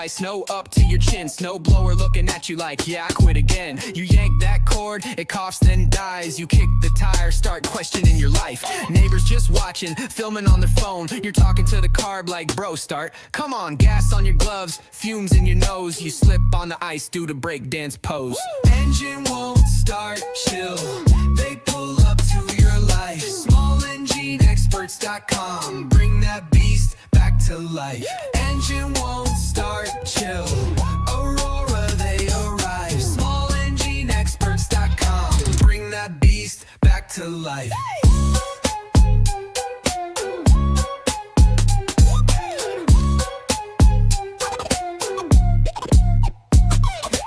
sky, snow up to your chin. Snow blower looking at you like, yeah, I quit again. You yank that cord, it coughs then dies. You kick the tire, start questioning your life. Neighbors just watching, filming on their phone. You're talking to the carb like, bro, start. Come on, gas on your gloves, fumes in your nose. You slip on the ice, do the breakdance pose. Engine won't start, chill. They pull up to your life. SmallEngineExperts.com. Bring that beast back to life. Engine won't start, chill. Aurora, they arrive. SmallEngineExperts.com. Bring that beast back to life.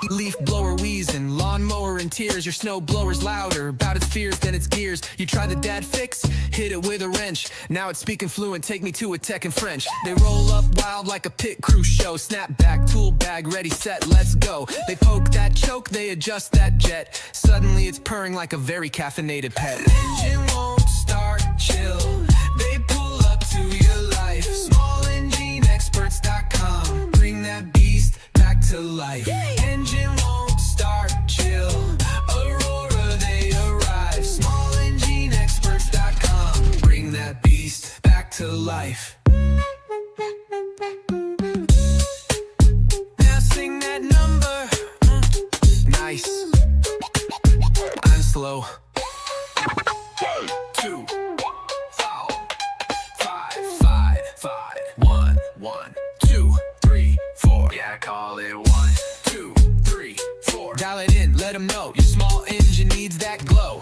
Leaf blower wheezing, lawnmower in tears. Your snow blower's louder, about its fears than its gears. You try the dad fix, hit it with a wrench. Now it's speaking fluent, take me to a tech in French. They roll up wild like a pit crew show. Snap back, tool bag, ready, set, let's go. They poke that choke, they adjust that jet. Suddenly it's purring like a very caffeinated pet. Engine won't start, chill. They pull up to your life. SmallEngineExperts.com. Bring that beast back to life. Engine won't start, chill. Aurora, they arrive. SmallEngineExperts.com. Bring that beast back to life. Now sing that number. Nice. I'm slow. 1, 2, 5, 1, 1, 2, 3, 4. Yeah, call it 1, 2, 3, 4. Dial it in, let them know your small engine needs that glow.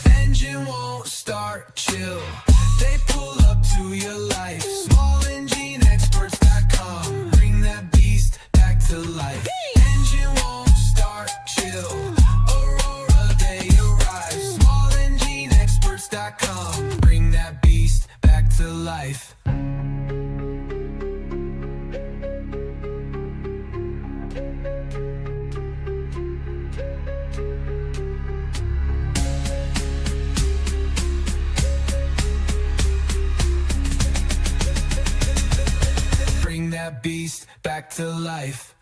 Engine won't start, chill. They pull up to your life. SmallEngineExperts.com. Bring that beast back to life. Engine won't start, chill. Aurora, they arrive. SmallEngineExperts.com. Bring that beast back to life. Bring that beast back to life.